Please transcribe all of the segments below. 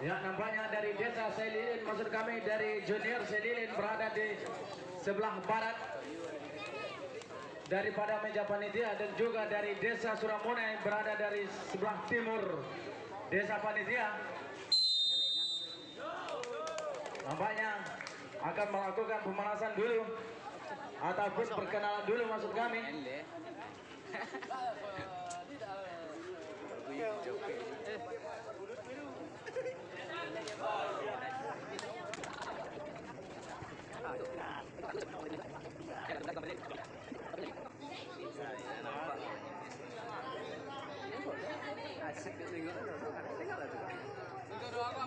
Ya, nampaknya dari desa Selilin, maksud kami dari junior Selilin berada di sebelah barat daripada meja panitia, dan juga dari desa Suramunai berada dari sebelah timur desa panitia. Nampaknya akan melakukan pemanasan dulu ataupun perkenalan dulu maksud kami. Asik minggu kan tengok lah tuh.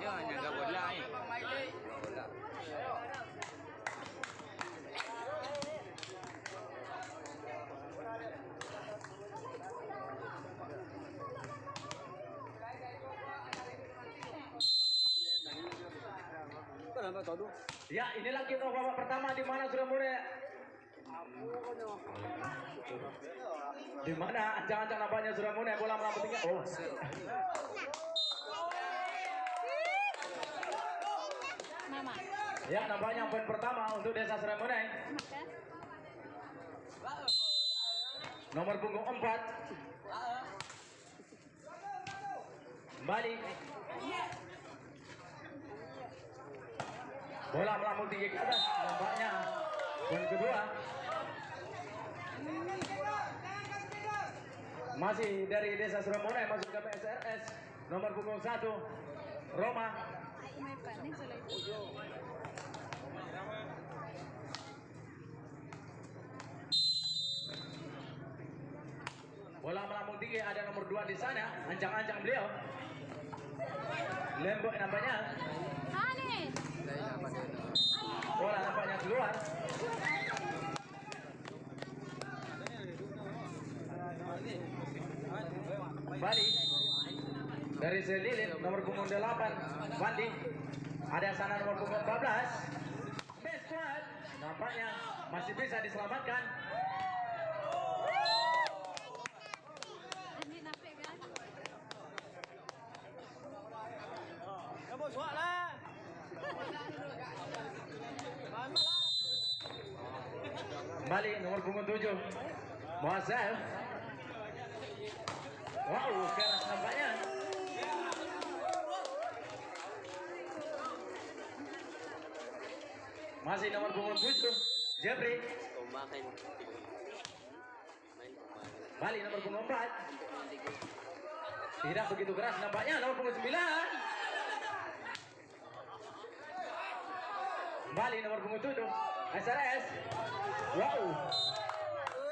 Dia hanya bola ni. Bola. Ya, inilah kick off babak pertama di mana Suramunai, di mana ancang-ancang nampaknya Suramunai bola melambungnya. Oh. Ya, nampaknya poin pertama untuk desa Suramunai. Nomor punggung 4 kembali. Bola melambung tinggi ke atas, nampaknya poin kedua masih dari desa Suramunai, masuk ke PSRS. Nomor punggung 1 Roma. Bola melambung tinggi, ada nomor 2 di sana, ancang-ancang beliau. Lembok nampaknya. Bola nampaknya keluar. Kembali dari Selilin, nomor punggung 8 Wandi. Ada sana nomor punggung 14 Besquad. Nampaknya masih bisa diselamatkan. Kamu suak lah. Kembali nomor punggung 7 Muazzam. Wow, keras nampaknya. Masih nomor punggung 7 Jeffrey. Kembali nomor punggung 4. Tidak begitu keras nampaknya, nomor punggung 9. Kembali nomor punggung 7 SRS. Wow.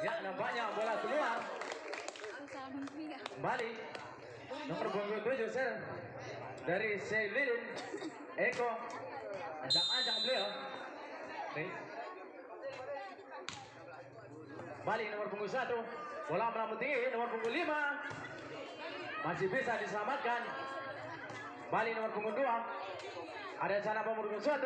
Ya, nampaknya bola keluar. Kembali nomor punggung 7 sel dari Selilin Eko. Ancang-ancang beliau. Kembali nomor punggung 1. Bola melambung tinggi, nomor punggung 5 masih bisa diselamatkan. Kembali nomor punggung 2. Ada sana nomor punggung 1.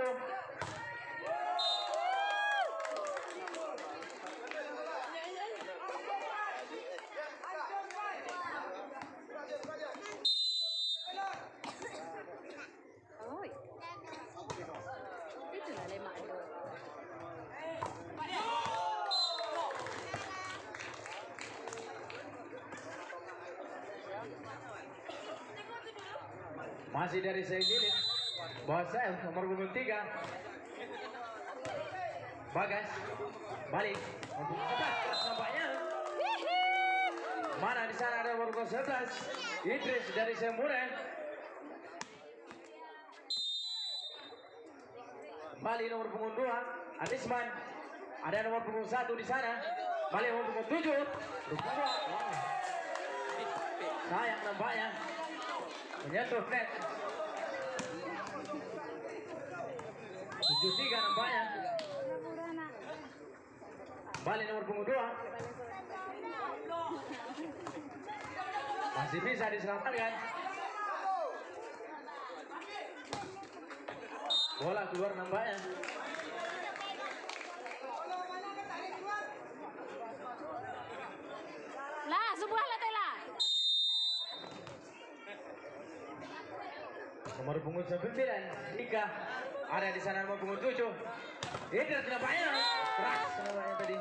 Masih dari Selilin, Bosel nomor punggung 3 Bagas. Balik nampaknya. Mana di sana ada nomor 11 Idris dari Semure. Balik nomor punggung 2 Anisman. Ada nomor punggung 1 di sana. Balik nomor punggung 7 Rupanya. Wow. Sayang nampaknya menyentuh net. 73 nampaknya. Balik nomor punggung 2. Masih bisa diselamatkan. Bola keluar nampaknya. Lah, sebuah lah Tela. Nomor punggung 9 Ika. Ada di sana nomor punggung 7. Ini tidak banyak. Keras namanya tadi.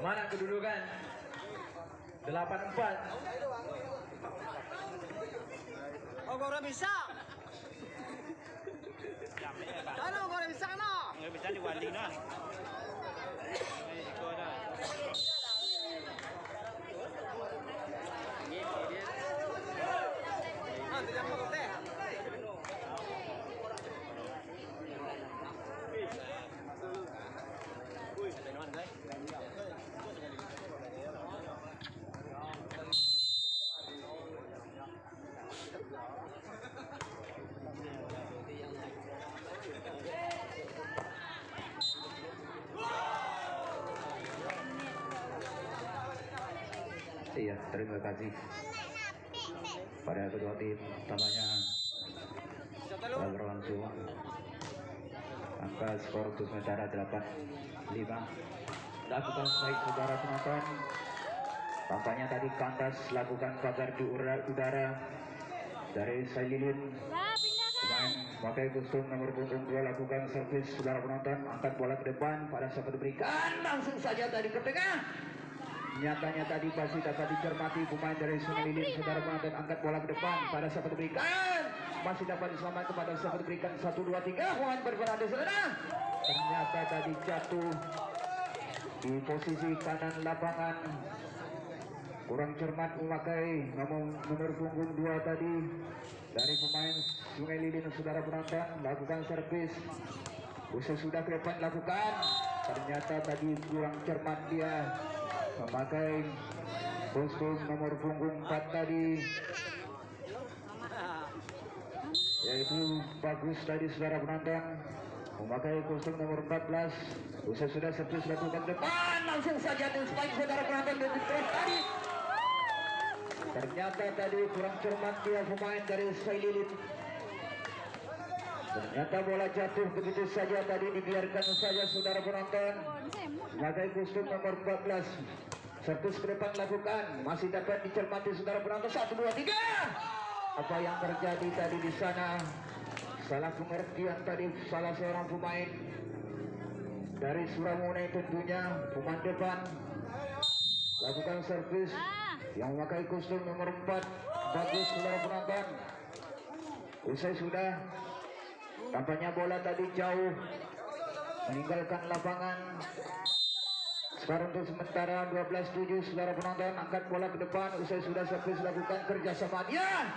Mana kedudukan? 8-4. Oh, gua bisa. Ano, gua bisa no. Nggak bisa diwali na. Ikaw na. Ah, tidak mau teh. Iya, terima kasih pada kedua tim. Tampaknya telah berlangsung angka skor untuk sementara 8-5. Lakukan baik saudara penonton. Tampaknya tadi kandas lakukan pagar di udara dari Saililin. Pemain pakai kostum nomor punggung 2 lakukan servis saudara penonton, angkat bola ke depan pada saat diberikan langsung saja tadi ke tengah. Nyatanya tadi masih dapat dicermati pemain dari Sungai Lilin saudara penonton, angkat bola ke depan pada saat diberikan masih dapat diselamatkan pada saat diberikan 1 2 3 pemain berperan di sana. Ternyata tadi jatuh di posisi kanan lapangan, kurang cermat memakai nomor punggung 2 tadi dari pemain Sungai Lilin saudara penonton, lakukan servis usai sudah ke depan lakukan, ternyata tadi kurang cermat dia memakai kostum nomor punggung 4 tadi, yaitu bagus tadi saudara penonton memakai kostum nomor 14. Usai sudah servis lakukan depan langsung saja di spike saudara penonton dari terus tadi, ternyata tadi kurang cermat dia pemain dari Saililin. Ternyata bola jatuh begitu saja tadi, dibiarkan saja saudara penonton memakai kostum nomor 14. Servis ke depan lakukan, masih dapat dicermati saudara penonton. 1 2 3. Apa yang terjadi tadi di sana? Salah pengertian tadi salah seorang pemain dari Suramunai tentunya, pemain depan lakukan servis yang memakai kostum nomor 4. Bagus saudara penonton. Usai sudah tampaknya bola tadi jauh meninggalkan lapangan. Sekarang untuk sementara 12-7 saudara penonton, angkat bola ke depan. Usai sudah servis lakukan kerjasama dia,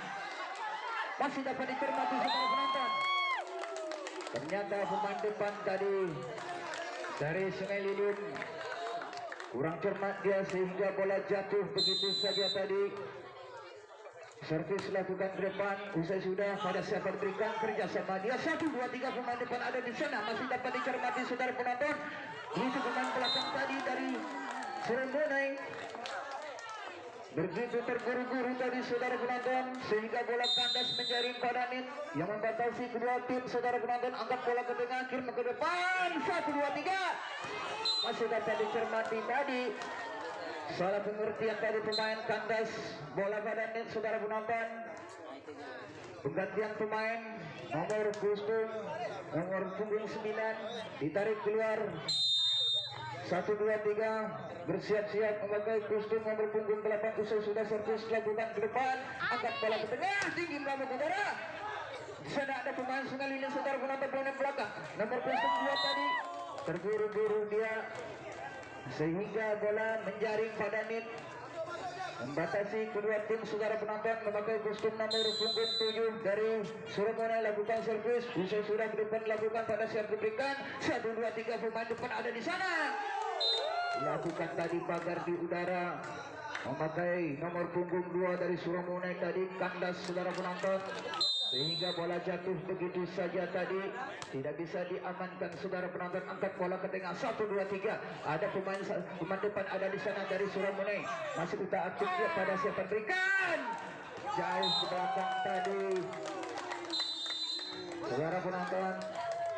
masih dapat dicermati saudara penonton. Ternyata pemain depan tadi dari Sungai Lilin kurang cermat dia sehingga bola jatuh begitu saja tadi. Servis lakukan ke depan, usai sudah pada siapa diberikan kerjasama dia. 1 2 3 pemain depan ada di sana, masih dapat dicermati saudara penonton. Itu pemain belakang tadi dari Suramunai begitu terburu-buru tadi saudara penonton sehingga bola kandas menjaring pada net yang membatasi kedua tim saudara penonton. Angkat bola ke tengah, kirim ke depan. 1 2 3 masih dapat dicermati tadi. Salah pengertian dari pemain, kandas bola pada net saudara penonton. Penggantian pemain nomor kostum nomor punggung 9 ditarik keluar. 1 2 3 bersiap-siap memakai kostum nomor punggung 8. Usai sudah servis lakukan ke depan, angkat bola ke tengah, tinggi ke udara. Di sana ada pemain Sungai Lilin saudara penonton, pemain belakang nomor kostum 2 tadi terburu-buru dia sehingga bola menjaring pada net membatasi kedua tim saudara penonton. Memakai kostum nomor punggung 7 dari Suramunai lakukan servis. Usai sudah ke depan lakukan pada siap diberikan. 1 2 3 pemain depan ada di sana. Lakukan tadi pagar di udara. Memakai nomor punggung 2 dari Suramunai tadi kandas saudara penonton sehingga bola jatuh begitu saja tadi, tidak bisa diamankan saudara penonton. Angkat bola ke tengah. 1 2 3 ada pemain depan ada di sana dari Suramunai, masih utak atik pada siapa berikan jauh ke belakang tadi saudara penonton.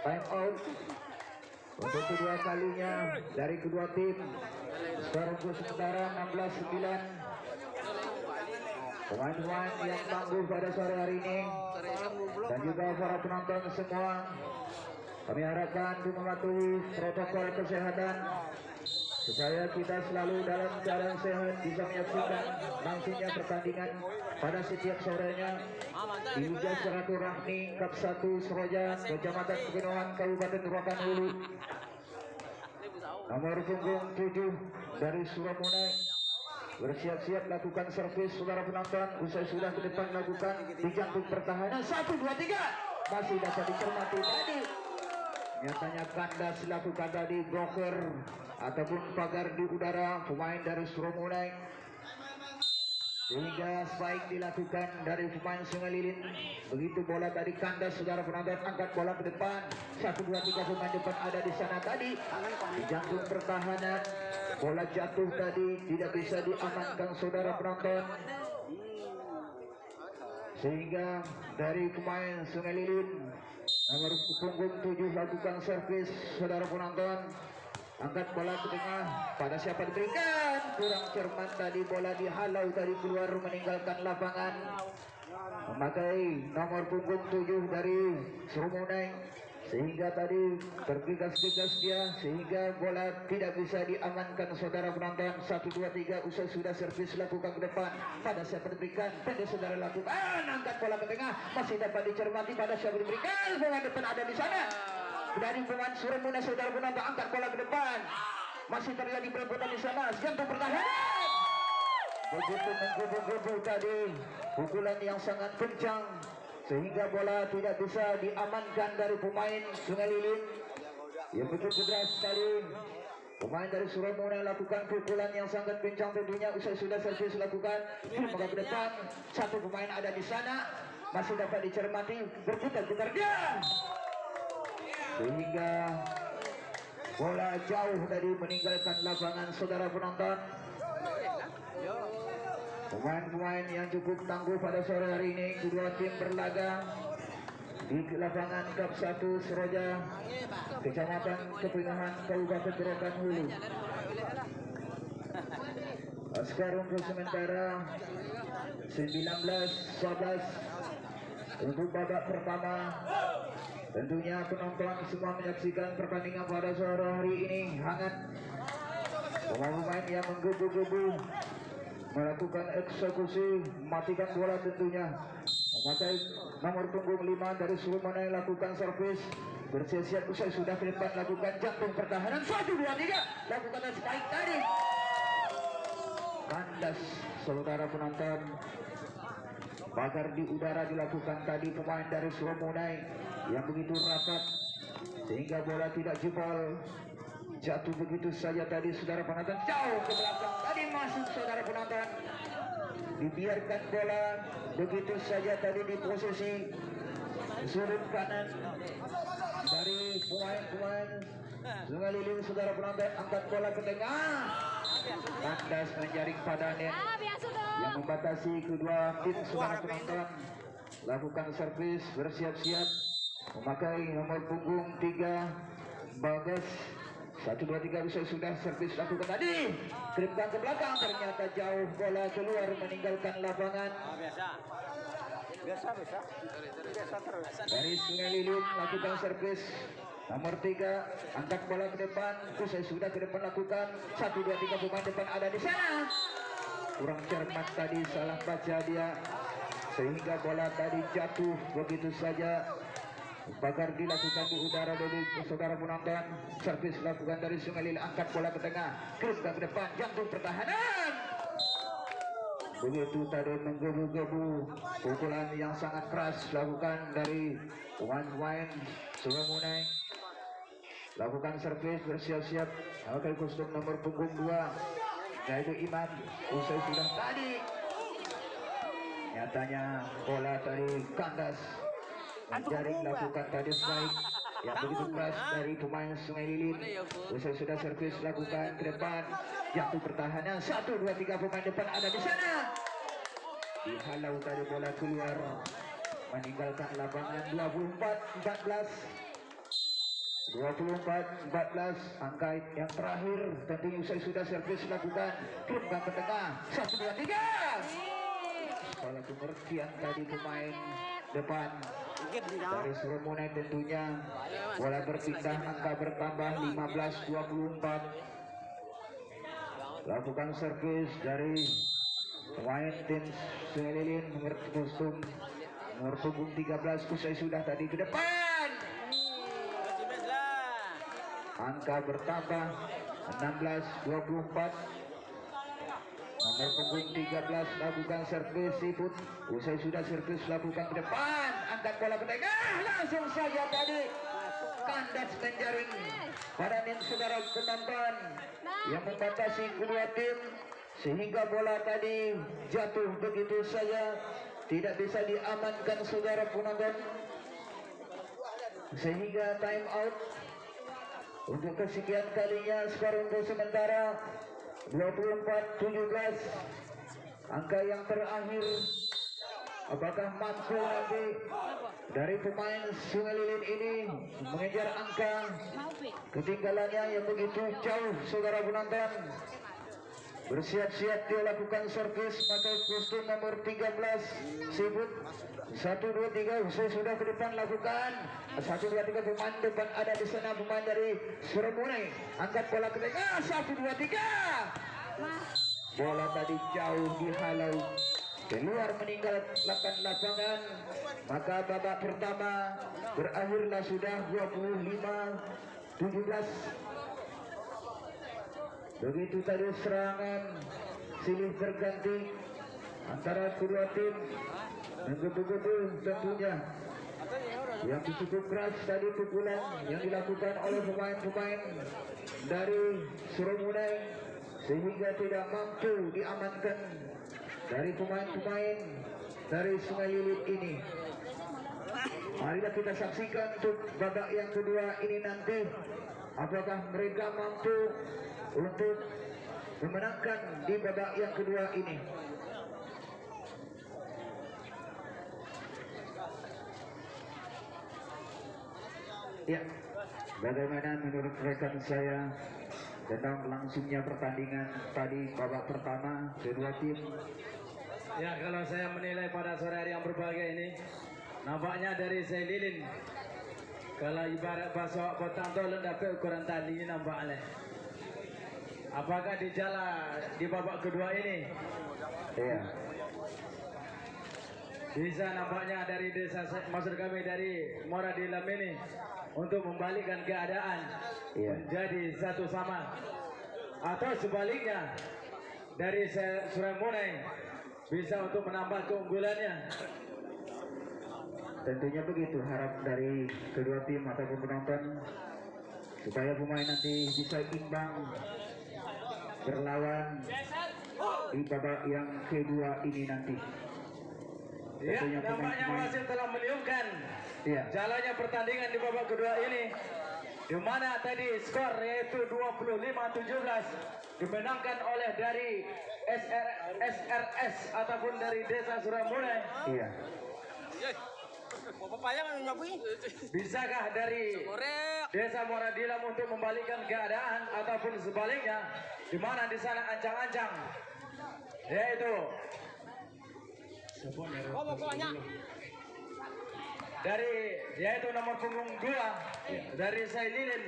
Time out untuk kedua kalinya dari kedua tim. Skor untuk sementara 16-9. Pemain-pemain yang tangguh pada sore hari ini dan juga para penonton semua, kami harapkan untuk mematuhi protokol kesehatan supaya kita selalu dalam keadaan sehat, bisa menyaksikan langsungnya pertandingan pada setiap sorenya di Liga Silaturahmi Cup 1 Seroja, Kecamatan Pegunungan, Kabupaten Rokan Hulu. Nomor punggung 7 dari Suramunai bersiap-siap lakukan servis, saudara penonton. Usai sudah ke depan lakukan di jantung pertahanan 1, 2, 3, masih dapat dicermati tadi. Nyatanya kandas dilakukan tadi, blocker ataupun pagar di udara pemain dari Suramunai, sehingga spike dilakukan dari pemain Sungai Lilin. Begitu bola tadi kandas, saudara penonton, angkat bola ke depan 1, 2, 3, pemain depan ada di sana tadi di jantung pertahanan. Bola jatuh tadi tidak bisa diamankan, saudara penonton, sehingga dari pemain Sungai Lilin nomor punggung 7 lakukan servis, saudara penonton. Angkat bola ke tengah, pada siapa diberikan, kurang cermat tadi, bola dihalau tadi keluar meninggalkan lapangan, memakai nomor punggung 7 dari Suramunai, sehingga tadi tergegas-gegas dia sehingga bola tidak bisa diamankan, saudara penonton. 1, 2, 3, usai sudah servis lakukan ke depan, pada siapa diberikan, pada saudara lakukan, angkat bola ke tengah, masih dapat dicermati, pada siapa diberikan, bola depan ada di sana dari pemain Suramunai, saudara penonton. Angkat bola ke depan, masih terjadi perebutan di sana, jantung pertahanan. Begitu menggebu-gebu tadi, pukulan yang sangat kencang sehingga bola tidak bisa diamankan dari pemain Sungai Lilin. Yang begitu deras tadi, pemain dari Suramunai lakukan pukulan yang sangat kencang tentunya. Usai sudah servis lakukan, maka ke depan, satu pemain ada di sana, masih dapat dicermati, berputar-putar dia, sehingga bola jauh dari meninggalkan lapangan, saudara penonton. Pemain-pemain yang cukup tangguh pada sore hari ini, kedua tim berlaga di lapangan Cup 1 Seroja, Kecamatan Kepingahan, Kabupaten Rokan Hulu. Skor untuk sementara 19-11 untuk babak pertama. Tentunya penonton semua menyaksikan pertandingan pada sore hari ini hangat. Pemain-pemain yang menggebu-gebu melakukan eksekusi, mematikan bola tentunya. Memakai nomor punggung 5 dari Suramunai lakukan servis, bersiap-siap usai sudah ke depan lakukan jantung pertahanan 1, 2, 3, lakukan spike tadi kandas, saudara penonton. Pagar di udara dilakukan tadi pemain dari Suramunai yang begitu rapat sehingga bola tidak jebol, jatuh begitu saja tadi, saudara penonton, jauh ke belakang tadi, masuk, saudara penonton. Dibiarkan bola begitu saja tadi di posisi sudut kanan dari pemain Sungai Lilin, saudara penonton. Angkat bola ke tengah, kandas menjaring pada net yang membatasi kedua tim, saudara penonton. Lakukan servis, bersiap-siap memakai nomor punggung 3 Bagas. 1, 2, 3, usai sudah servis lakukan tadi, kirimkan ke belakang, ternyata jauh, bola keluar meninggalkan lapangan. Biasa terus. Dari Sungai Lilin lakukan servis nomor 3, angkat bola ke depan, usai sudah ke depan lakukan 1, 2, 3, pemain depan ada di sana. Kurang cermat tadi, salah baca dia sehingga bola tadi jatuh begitu saja. Pagar dilakukan di udara dari saudara penonton. Servis lakukan dari Sungai Lilin, angkat bola ke tengah, kirimkan ke depan, jantung pertahanan. Begitu tadi menggebu-gebu, pukulan yang sangat keras lakukan dari pemain Suramunai. Lakukan servis, bersiap-siap memakai kostum nomor punggung 2 yaitu Iman. Usai sudah tadi, nyatanya bola tadi kandas, menjaring, lakukan tadi spike yang begitu keras dari pemain Sungai Lilin. Usai sudah servis lakukan ke depan, jatuh pertahanan 1, 2, 3, pemain depan ada di sana. Dihalau tadi, bola keluar meninggalkan lapangan. 24-14 24-14. Angka yang terakhir tentunya usai sudah servis lakukan kirimkan ke tengah. 1, 2, 3. Salah pengertian tadi pemain depan dari Suramune tentunya. Bola berpindah, angka bertambah 15-24. Lakukan servis dari pemain tim Sungai Lilin nomor punggung 13. Usai sudah tadi ke depan. Angka bertambah 16-24. Nomor punggung 13 lakukan servis Siput. Usai sudah servis lakukan ke depan. Angkat bola ke tengah. Langsung saja tadi kandas menjaring badan saudara penonton yang membatasi kedua tim, sehingga bola tadi jatuh begitu saja, tidak bisa diamankan saudara penonton, sehingga time out untuk kesekian kalinya. Skor untuk sementara 24-17. Angka yang terakhir, apakah mampu nanti dari pemain Sungai Lilin ini mengejar angka ketinggalannya yang begitu jauh saudara penonton. Bersiap-siap dia lakukan servis pakai kostum nomor 13 Siput. 1, 2, 3. Usai sudah ke depan lakukan 1, 2, 3. Pemain depan ada di sana, pemain dari Suramune. Angkat bola ke tengah. 1, 2, 3. Bola tadi jauh dihalau keluar meninggalkan lapangan. Maka babak pertama berakhirlah sudah 25-17. Begitu tadi serangan silih berganti antara kedua tim, dan betul-betul tentunya yang cukup keras tadi pukulan yang dilakukan oleh pemain-pemain dari Suramune, sehingga tidak mampu diamankan dari pemain-pemain dari Sungai Lilin ini. Marilah kita saksikan untuk babak yang kedua ini nanti, apakah mereka mampu untuk memenangkan di babak yang kedua ini. Ya, bagaimana menurut rekan saya tentang langsungnya pertandingan tadi babak pertama kedua tim? Ya, kalau saya menilai pada sore hari yang berbahagia ini, nampaknya dari Sungai Lilin, kalau ibarat bahasa potang tolong dapat ukuran tali nampaknya. Apakah di jala di babak kedua ini? Iya. Bisa nampaknya dari desa, maksud kami dari Muara Dilam ini, untuk membalikkan keadaan menjadi satu sama, atau sebaliknya dari Suramune bisa untuk menambah keunggulannya. Tentunya begitu harap dari kedua tim ataupun penonton, supaya pemain nanti bisa imbang berlawan di babak yang kedua ini nanti. Ya, nampaknya wasit telah meniupkan jalannya pertandingan di babak kedua ini, di mana tadi skor yaitu 25-17 dimenangkan oleh dari SRS ataupun dari Desa Suramune. Iya. Bisakah dari Desa Muara Dilam untuk membalikkan keadaan, ataupun sebaliknya, di mana di sana ancang-ancang yaitu dari nomor punggung 2 dari Sungai Lilin.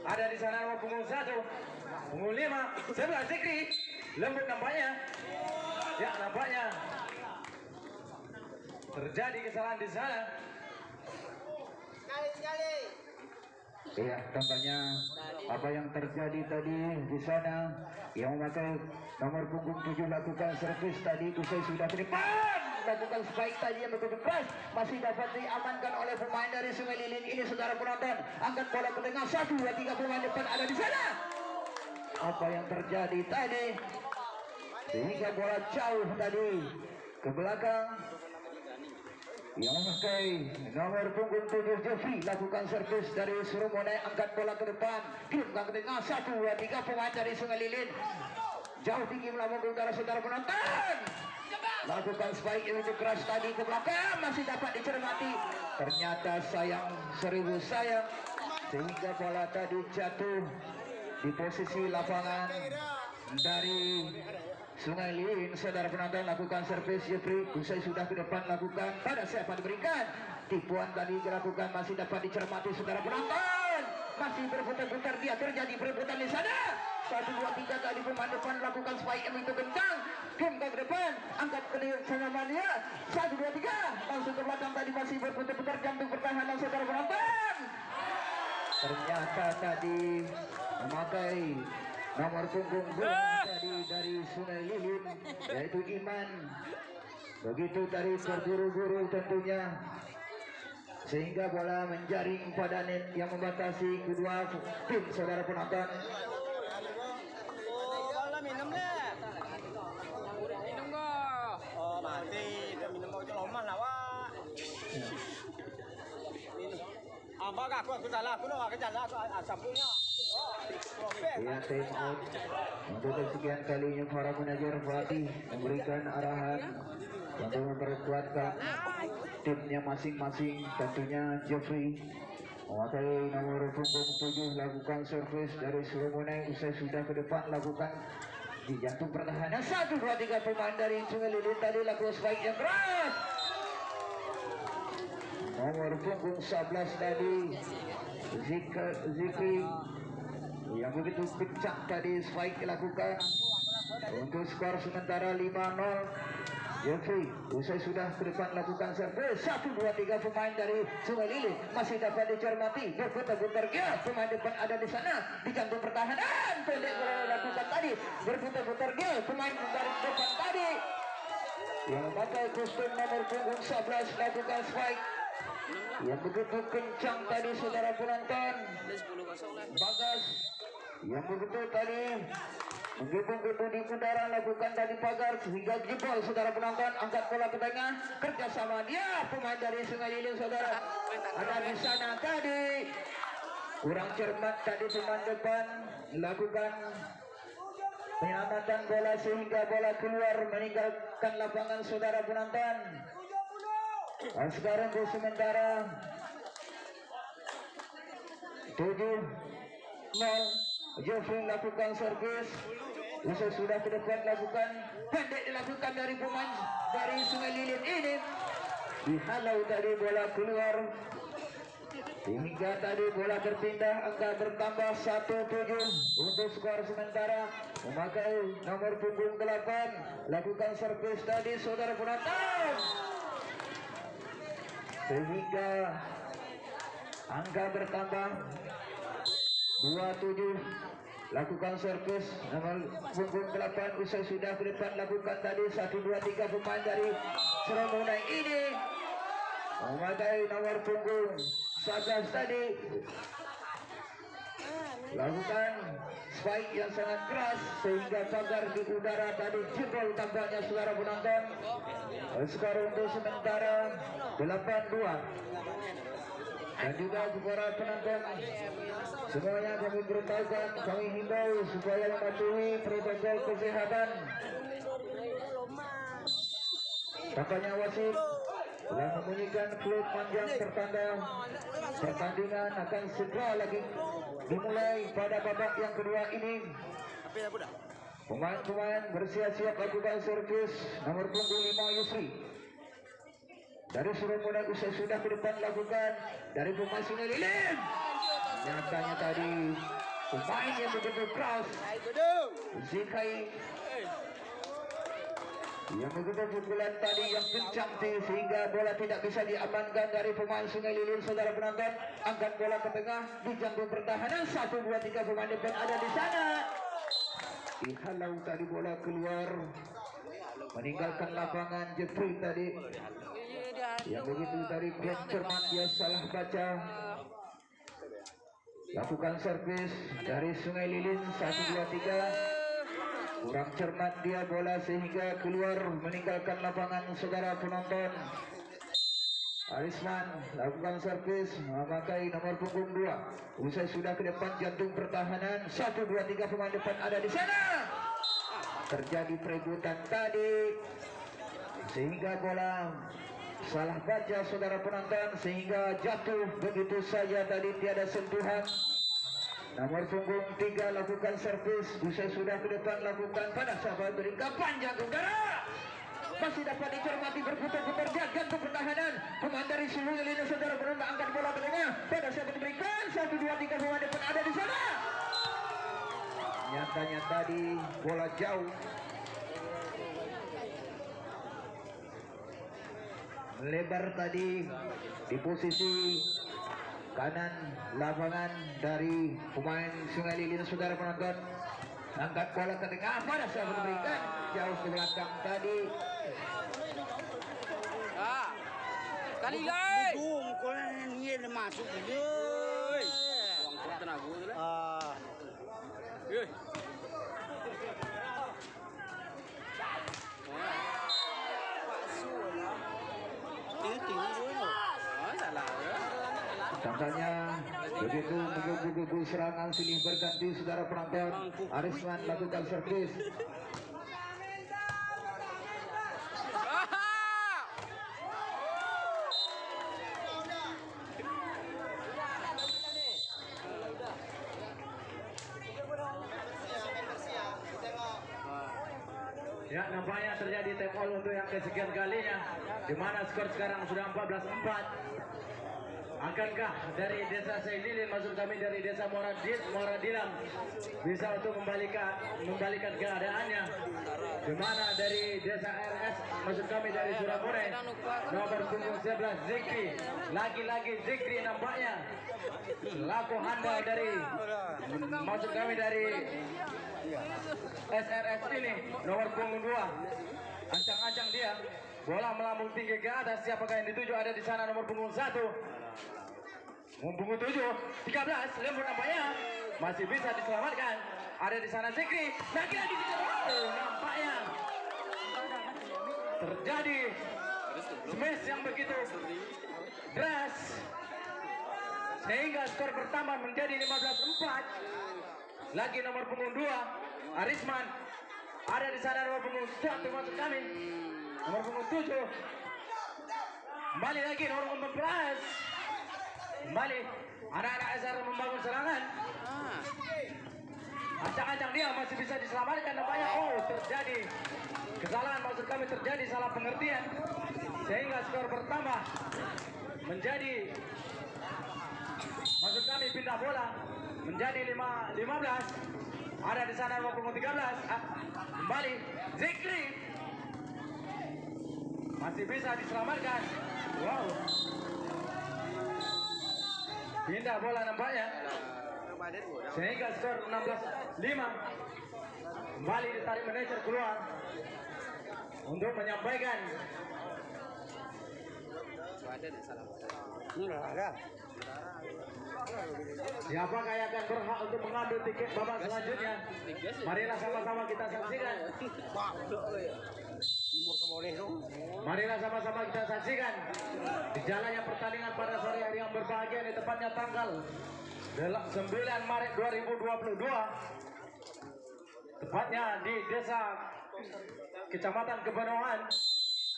Ada di sana nomor punggung 1, punggung 5, sebelah Zikri. Lembut nampaknya. Ya, nampaknya terjadi kesalahan di sana. Iya, tampaknya apa yang terjadi tadi di sana, yang memakai nomor punggung 7 lakukan servis tadi, usai sudah ke depan lakukan spike tadi yang begitu keras, masih dapat diamankan oleh pemain dari Sungai Lilin ini saudara penonton. Angkat bola ke tengah, 1, 2, 3 pemain depan ada di sana. Apa yang terjadi tadi sehingga bola jauh tadi ke belakang. Yang memakai nomor punggung 7 Jovi lakukan servis dari Suramune, angkat bola ke depan, kirimkan ke tengah, 1, 2, 3 pemain dari Sungai Lilin jauh tinggi melambung ke udara saudara penonton. Lakukan spike yang itu keras tadi ke belakang, masih dapat dicermati. Ternyata sayang, seribu sayang, sehingga bola tadi jatuh di posisi lapangan dari Sungai Lilin. Saudara penonton, lakukan servis Jeffrey, usai sudah ke depan lakukan pada siapa diberikan. Tipuan tadi dilakukan, masih dapat dicermati saudara penonton. Masih berputar-putar dia, terjadi perebutan di sana. 1, 2, 3 tadi pemain depan lakukan spike yang itu kencang. Kim ke depan, angkat ke sama dia. 1, 2, 3 langsung ke belakang tadi, masih berputar-putar jantung pertahanan saudara penonton. Ternyata tadi memakai nomor punggung tadi dari Sungai Lilin, yaitu Iman. Begitu tadi terburu-buru tentunya, sehingga bola menjaring pada net yang membatasi kedua tim saudara penonton. Ya, time out untuk kesekian kalinya para manajer pelatih memberikan arahan untuk memperkuatkan timnya masing-masing. Tentunya Jeffrey memakai nomor punggung 7 lakukan servis dari Surumunai, usai sudah ke depan lakukan di jantung pertahanan. 1, 2, 3 pemain dari Sungai Lilin tadi lakukan spike yang keras. Nomor punggung 11 tadi Zikri yang begitu kencang tadi spike dilakukan untuk skor sementara 5-0. Jeffrey usai sudah ke depan lakukan servis. 1, 2, 3 pemain dari Sungai Lilin masih dapat dicermati, berputar-putar dia. Pemain depan ada di sana di jantung pertahanan, pendek lakukan tadi, berputar-putar dia. Pemain dari depan tadi yang memakai kostum nomor punggung 11 lakukan spike yang begitu kencang tadi saudara penonton. Bagas yang begitu tadi begitu di udara lakukan tadi pagar sehingga jebol saudara penonton. Angkat bola ke tengah, kerjasama dia pemain dari Sungai Lilin saudara ada di sana tadi. Kurang cermat tadi pemain depan lakukan penyelamatan bola sehingga bola keluar meninggalkan lapangan saudara penonton. Sekarang di sementara 7-0. Jeffrey lakukan servis, usai sudah ke depan lakukan pendek dilakukan dari pemain dari Sungai Lilin ini. Dihalau tadi bola keluar sehingga tadi bola berpindah, angka bertambah 1-7 untuk skor sementara. Memakai nomor punggung 8 lakukan servis tadi saudara penonton, sehingga angka bertambah 27. Lakukan servis nomor punggung 8 usai sudah ke depan lakukan tadi 1, 2, 3 pemain dari Surumunai ini memakai nomor punggung 11 tadi lakukan spike yang sangat keras sehingga pagar di udara tadi jebol tampaknya saudara penonton. Skor untuk sementara 8-2. Dan juga para penonton semuanya kami beritahukan, kami himbau supaya mematuhi protokol kesehatan. Tampaknya wasit telah membunyikan klub panjang pertanda pertandingan akan segera lagi dimulai pada babak yang kedua ini. Pemain-pemain bersiap-siap lakukan servis. Nomor punggung 5 Yusri dari Surumunai usai sudah ke depan lakukan dari pemain Sungai Lilin. Nyatanya tadi pemain yang begitu keras Zikai yang begitu pukulan tadi yang kencang sehingga bola tidak bisa diamankan dari pemain Sungai Lilin saudara penonton. Angkat bola ke tengah di jantung pertahanan. 1, 2, 3 pemain depan ada di sana. Dihalau tadi bola keluar meninggalkan lapangan. Jeffrey tadi yang begitu tadi kurang cermat, dia salah baca. Lakukan servis dari Sungai Lilin. 1, 2, 3 kurang cermat dia bola sehingga keluar meninggalkan lapangan saudara penonton. Arisman lakukan servis memakai nomor punggung 2 usai sudah ke depan jantung pertahanan. 1, 2, 3 pemain depan ada di sana. terjadi perebutan tadi sehingga bola salah baca saudara penonton sehingga jatuh begitu saja tadi, tiada sentuhan. Nomor punggung 3 lakukan servis, bisa sudah ke depan lakukan pada sahabat berikan panjang ke udara. Masih dapat dicermati berputar-putar gantung pertahanan. Pemain dari Sulu Lino saudara penonton angkat bola ke tengah. Pada sahabat diberikan 1, 2, 3 pemain depan ada di sana. Nyatanya tadi bola jauh. Lebar tadi di posisi kanan lapangan dari pemain Sungai Lilin saudara penonton. Angkat bola ke tengah pada sahabat diberikan jauh ke belakang tadi. Kali guys. Kau ni masuk je. Uang tenaga tu lah. Tampaknya begitu menggebu-gebu serangan silih berganti saudara penonton. Arisman lakukan servis. Ya, nampaknya terjadi tap all untuk yang kesekian kalinya, di mana skor sekarang sudah 14-4. Akankah dari desa Saililin maksud kami dari desa Moradilam bisa untuk membalikan keadaannya, di mana dari desa RS maksud kami dari Surabaya nomor punggung 11 Zikri, lagi-lagi Zikri nampaknya laku handal dari maksud kami dari SRS ini nomor punggung 2. Ancang-ancang dia, bola melambung tinggi ke atas. Siapakah yang dituju? Ada di sana nomor punggung 1. Punggung 7, 13 lembut nampaknya masih bisa diselamatkan. Ada di sana Zikri, lagi-lagi nampaknya terjadi smash yang begitu deras sehingga skor bertambah menjadi 15-4. Lagi nomor punggung 2 Arisman, ada di sana nomor punggung 1 maksud kami nomor punggung 7. Kembali lagi nomor 14. Kembali anak-anak SR membangun serangan. Ancang-ancang dia masih bisa diselamatkan nampaknya. Oh, terjadi kesalahan maksud kami, terjadi salah pengertian sehingga skor bertambah menjadi maksud kami pindah bola menjadi 15. Ada di sana nomor punggung 13. Kembali Zikri masih bisa diselamatkan. Wow, pindah bola nampaknya sehingga skor 16-5. Kembali ditarik manajer keluar untuk menyampaikan siapakah yang akan berhak untuk mengambil tiket babak selanjutnya. Marilah sama-sama kita saksikan. Marilah sama-sama kita saksikan di jalannya pertandingan pada sore hari yang berbahagia ini, tepatnya tanggal 9 Maret 2022, tepatnya di desa Kecamatan Kebenoan,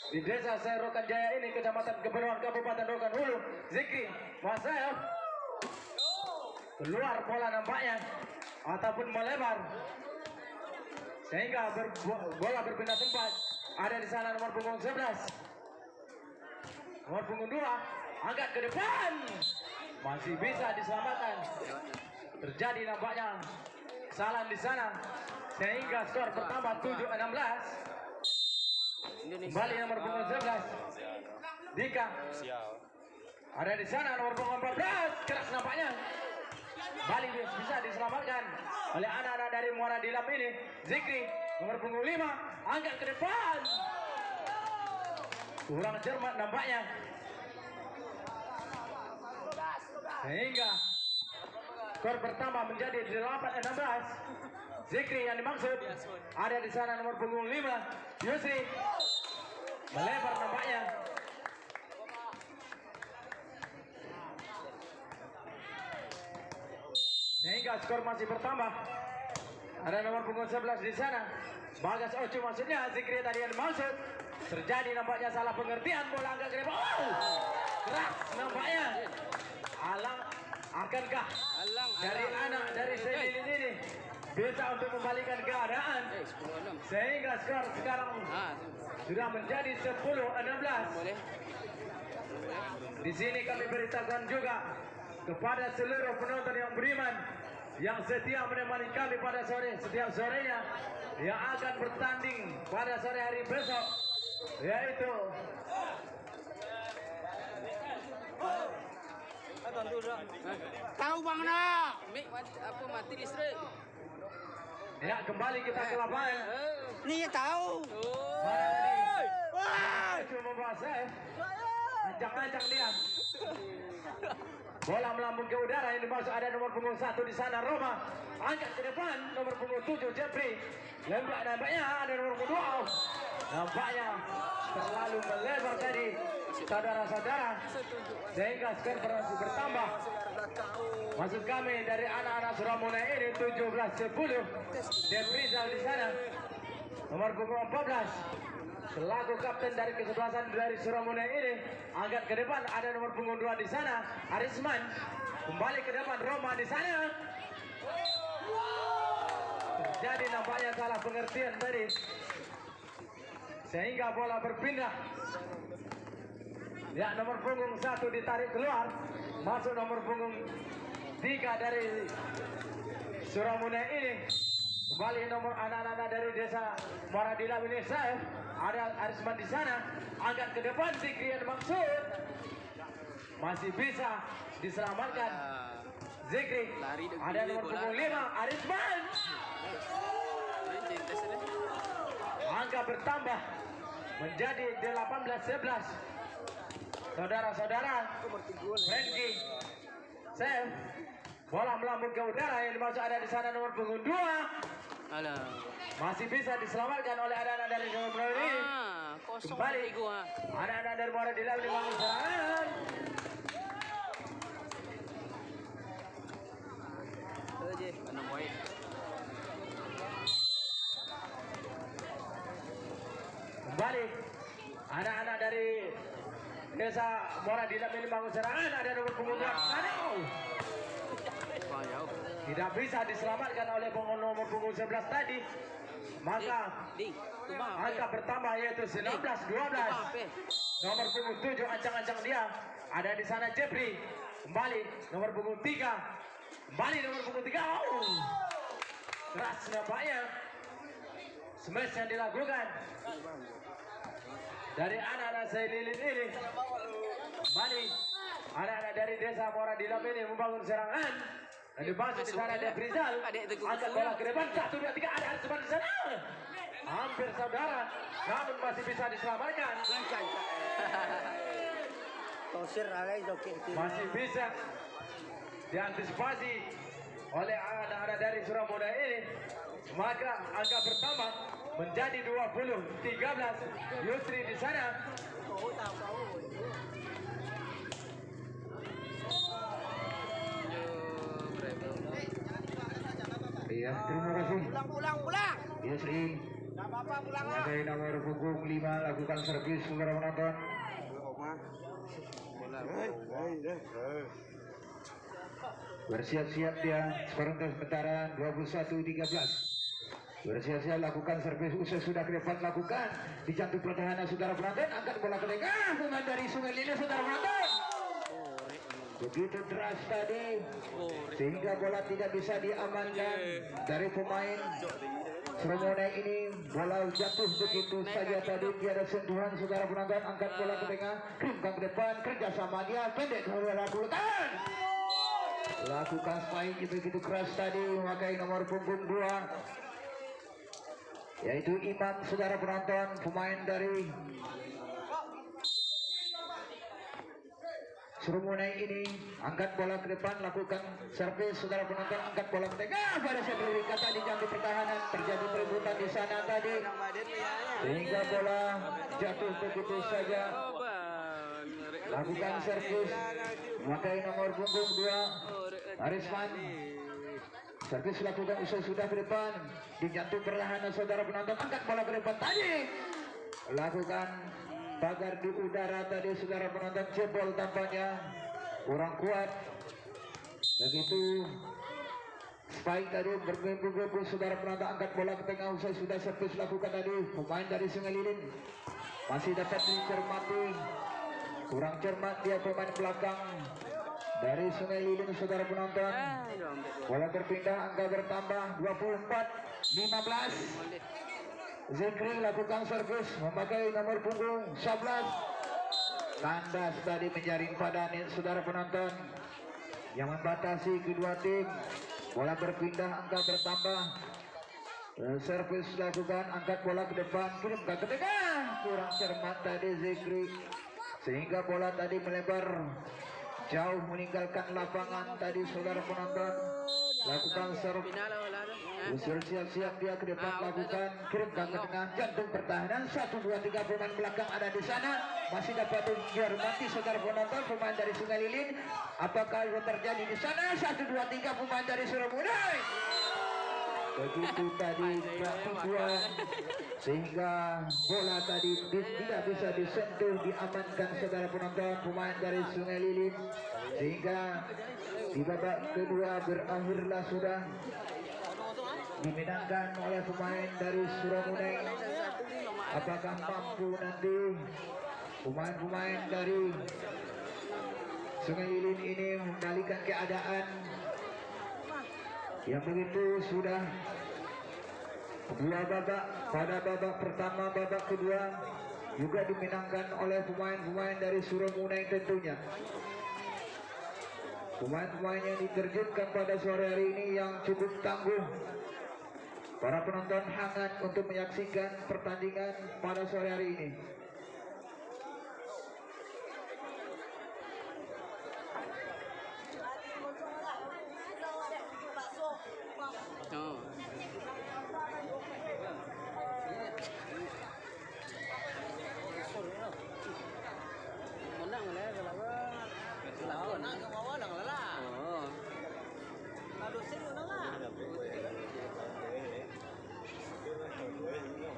di desa Serokan Jaya ini, Kecamatan Kebenoan, Kabupaten Rokan Hulu. Zikri Masail keluar bola nampaknya ataupun melebar sehingga bola berpindah tempat. Ada di sana nomor punggung 11, nomor punggung 2, angkat ke depan, masih bisa diselamatkan. Terjadi nampaknya kesalahan di sana sehingga skor bertambah 7-16. Kembali nomor punggung 11 Dika, ada di sana nomor punggung 14, keras nampaknya. Kembali bisa diselamatkan oleh anak-anak dari Muara Dilam ini. Zikri nomor punggung 5, angkat ke depan, kurang cermat nampaknya sehingga skor bertambah menjadi 8-16. Zikri yang dimaksud ada di sana nomor punggung 5 Yusri, melebar nampaknya. Sehingga skor masih bertambah. Ada nomor punggung 11 di sana Bagas Ocu maksudnya, Zikri tadi yang maksud. Terjadi nampaknya salah pengertian, bola agak gede. Keras nampaknya. Alang akankah dari anak dari Selilin ini bisa untuk membalikan keadaan 10-6. sehingga skor sekarang sudah menjadi 10-16. Di sini kami beritakan juga kepada seluruh penonton yang beriman yang setia menemani kami pada setiap sorenya yang akan bertanding pada sore hari besok, yaitu Tahu bang nak? Mik apa mati listrik. ya kembali kita ke lapangan. Ni tahu. Mana tadi? Wah, cuma bahasa. Ancang-ancang dia. Bola melambung ke udara, yang dimaksud ada nomor punggung 1 di sana Roma. Angkat ke depan nomor punggung 7 Jeffrey. Lembak nampaknya ada nomor punggung 2. Nampaknya terlalu melebar tadi saudara-saudara sehingga skor masih bertambah. Maksud kami dari anak-anak Suramuna ini 17-10. Defrizal di sana nomor punggung 14 selaku kapten dari kesebelasan dari Suramuna ini. Angkat ke depan ada nomor punggung 2 di sana Arisman. Kembali ke depan Roma di sana. Terjadi nampaknya salah pengertian tadi sehingga bola berpindah. Ya, nomor punggung 1 ditarik keluar, masuk nomor punggung 3 dari Suramuna ini. Kembali nomor anak-anak dari desa Muaradila ini saya ada Arisman di sana. Angkat ke depan Zikri yang maksud masih bisa diselamatkan. Zikri ada nomor punggung 5 Arisman. Angka bertambah menjadi 18-11. Saudara-saudara, Frankie Sam, bola melambung ke udara, yang dimaksud ada di sana nomor punggung 2. Masih bisa diselamatkan oleh anak-anak dari Suramuna ini. Kembali anak-anak dari Muaradila ini bangun serangan. Kembali anak-anak dari desa Muaradila ini bangun serangan. Ada nomor punggung 2 sana. Tidak bisa diselamatkan oleh nomor punggung 11 tadi. Maka angka bertambah yaitu 19-12. Nomor punggung 7 ancang-ancang dia. Ada di sana Jeffrey. Kembali nomor punggung 3. Kembali nomor punggung 3. Keras nampaknya. Smash yang dilakukan dari anak-anak Selilin ini. Kembali anak-anak dari desa Muaradila ini membangun serangan. Dan dibantu di sana ada Rizal. Angkat bola ke depan 1, 2, 3 ada Arisman di sana. Hampir saudara, namun masih bisa diselamatkan. Masih bisa diantisipasi oleh anak-anak dari Suramuna ini. Maka angka bertambah menjadi 20-13. Yusri di sana. Iya, terima kasih. Pulang. Yusri sebagai nomor punggung 5 lakukan servis saudara penonton. Bersiap-siap dia sementara 21-13. Bersiap-siap lakukan servis usai sudah ke depan lakukan di jantung pertahanan saudara penonton. Angkat bola ke tengah pemain dari Sungai Lili saudara penonton. Begitu deras tadi sehingga bola tidak bisa diamankan dari pemain Suramuna ini. Bola jatuh begitu saja tadi, tiada sentuhan saudara penonton. Angkat bola ke tengah, kirimkan ke depan, kerjasama dia pendek kemudian lakukan spike begitu keras tadi memakai nomor punggung 2 yaitu Imam saudara penonton, pemain dari Suramuna ini. Angkat bola ke depan, lakukan servis saudara penonton. Angkat bola ke tengah pada sebelum kata di jantung pertahanan. Terjadi perebutan di sana tadi sehingga bola jatuh begitu saja. Lakukan servis memakai nomor punggung 2 Arisman. Servis lakukan usaha sudah ke depan. Dijatuh perlahan saudara penonton. Angkat bola ke depan tadi. Lakukan pagar di udara tadi saudara penonton. Jebol tampaknya. Kurang kuat. Begitu. Spike tadi bergebu-gebu saudara penonton. Angkat bola ke tengah usaha sudah servis lakukan tadi. Pemain dari Sungai Lilin. Masih dapat dicermati. Kurang cermat dia pemain belakang dari Sungai Lilin saudara penonton. Bola berpindah, angka bertambah 24-15. Zikri lakukan servis memakai nomor punggung 11. Kandas tadi menjaring pada saudara penonton yang membatasi kedua tim. Bola berpindah, angka bertambah. Servis lakukan, angkat bola ke depan, kirimkan ke tengah. Kurang cermat tadi Zikri sehingga bola tadi melebar jauh meninggalkan lapangan tadi saudara penonton. Lakukan serve. Usul siap-siap dia ke depan, lakukan kirimkan ke tengah, jantung pertahanan 1, 2, 3 pemain belakang ada di sana. Masih dapat dihormati saudara penonton pemain dari Sungai Lilin. Apakah yang terjadi di sana? 1, 2, 3 pemain dari Suramulai. Begitu tadi tujuan sehingga bola tadi tidak bisa disentuh, diamankan saudara penonton pemain dari Sungai Lilin, sehingga di babak kedua berakhirlah sudah dimenangkan oleh pemain dari Suramulai. Apakah mampu nanti pemain-pemain dari Sungai Lilin ini mengendalikan keadaan yang begitu sudah dua babak. Pada babak pertama, babak kedua juga dimenangkan oleh pemain-pemain dari Suramulai tentunya. Pemain-pemain yang diterjunkan pada sore hari ini yang cukup tangguh. Para penonton hangat untuk menyaksikan pertandingan pada sore hari ini.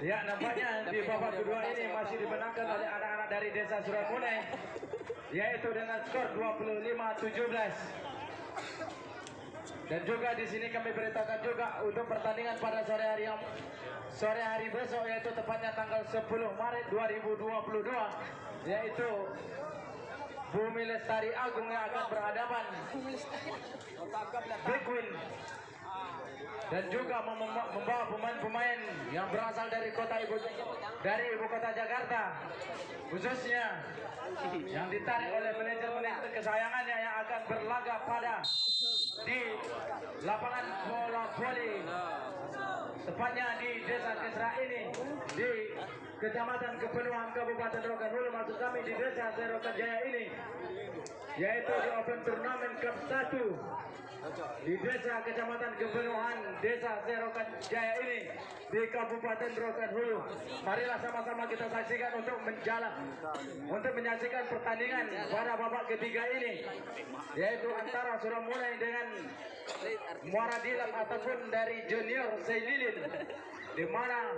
Ya, nampaknya di babak kedua ini masih dimenangkan oleh anak-anak dari Desa Suramulai, yaitu dengan skor 25-17. Dan juga di sini kami beritakan juga untuk pertandingan pada sore hari besok, yaitu tepatnya tanggal 10 Maret 2022, yaitu Bumi Lestari Agung yang akan berhadapan Big Win, dan juga membawa pemain-pemain yang berasal dari ibu kota Jakarta, khususnya yang ditarik oleh manajer-manajer kesayangannya yang akan berlaga di lapangan bola voli, tepatnya di Desa Kesra ini, di Kecamatan Kepenuhan Kabupaten Rokan Hulu, maksud kami di Desa Serokan Jaya ini, yaitu di Open Turnamen Cup 1 di Desa Kecamatan Kepenuhan Desa Serokan Jaya ini di Kabupaten Rokan Hulu. Marilah sama-sama kita saksikan untuk menyaksikan pertandingan pada babak ketiga ini, yaitu antara Suramulai dengan Muara Dilam ataupun dari Junior Seililin, di mana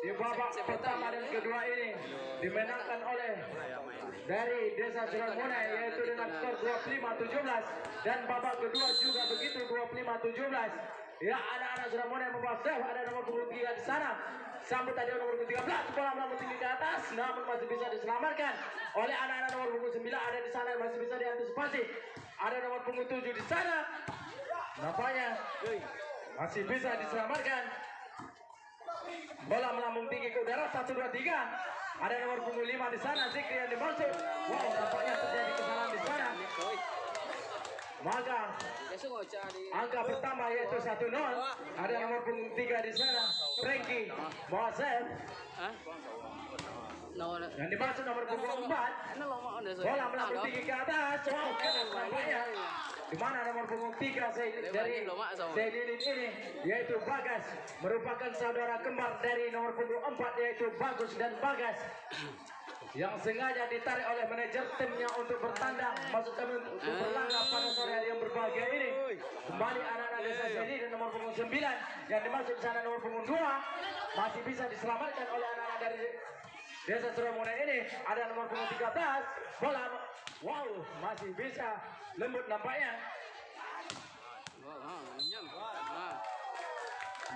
di babak pertama dan kedua ini dimenangkan oleh dari Desa Suramulai, yaitu dengan skor 25-17, dan babak kedua juga begitu 25-17. Ya, anak-anak Suramulai membawa save, ada nomor punggung 3 di sana. Sambut tadi nomor punggung 13, bola melambung tinggi ke atas, namun masih bisa diselamatkan oleh anak-anak nomor punggung 9 ada di sana, masih bisa diantisipasi. Ada nomor punggung 7 di sana, nampaknya masih bisa diselamatkan. Bola melambung tinggi ke udara, 1, 2, 3. Ada nomor punggung 5 di sana, Zikri yang dimaksud. Wow, nampaknya terjadi kesalahan di sana. Maka angka pertama yaitu 1-0. Ada nomor punggung 3 di sana, Frankie Moasef. Yang dimaksud nomor punggung 4. Bola melambung tinggi ke atas. Wow, nampaknya di mana nomor punggung 3 dari Seililin ini, yaitu Bagas, merupakan saudara kembar dari nomor punggung 4, yaitu Bagus dan Bagas. yang sengaja ditarik oleh manajer timnya untuk bertandang, maksud kami untuk berlaga pada sore hari yang berbahagia ini. Kembali anak-anak desa sini dan nomor punggung 9 yang dimaksud di sana nomor punggung 2 masih bisa diselamatkan oleh anak-anak dari desa Suramuna ini. Ada nomor punggung 13 bola, wow, masih bisa lembut nampaknya.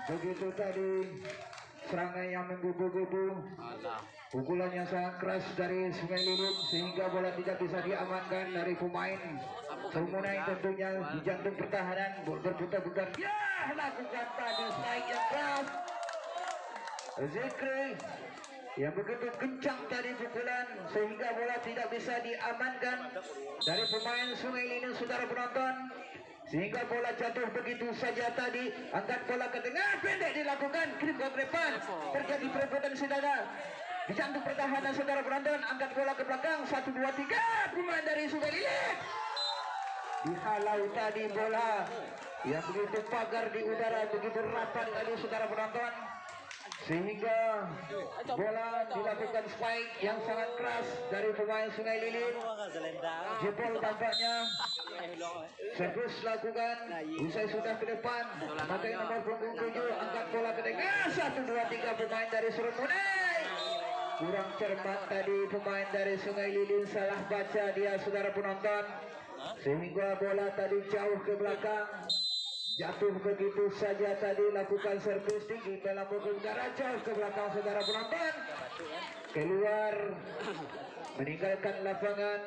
Begitu tadi serangan yang menggubu-gubu, pukulan yang sangat keras dari Sungai Lilit sehingga bola tidak bisa diamankan dari pemain Sumunai. Tentunya di jantung pertahanan berputar-putar. Ya, lakukan tadi strike yang keras. Zikri yang begitu kencang tadi pukulan sehingga bola tidak bisa diamankan dari pemain Sungai Lilit, saudara penonton. Sehingga bola jatuh begitu saja tadi. Angkat bola ke tengah, pendek dilakukan, kirim ke depan, terjadi perebutan saudara di jantung pertahanan, saudara penonton. Angkat bola ke belakang, 1, 2, 3, pemain dari Sungai Lilit dihalau tadi bola yang begitu pagar di udara, begitu rapat tadi, saudara penonton, sehingga bola dilakukan spike yang sangat keras dari pemain Sungai Lilit. Jebol tampaknya. Servis lakukan, usai sudah ke depan, pakai nomor punggung 7, angkat bola ke tengah, 1, 2, 3 pemain dari Suramuna. Kurang cermat tadi pemain dari Sungai Lilit, salah baca dia, saudara penonton, sehingga bola tadi jauh ke belakang, jatuh begitu saja tadi. Lakukan servis tinggi dalam punggung udara, jauh ke belakang, saudara penonton, keluar, meninggalkan lapangan.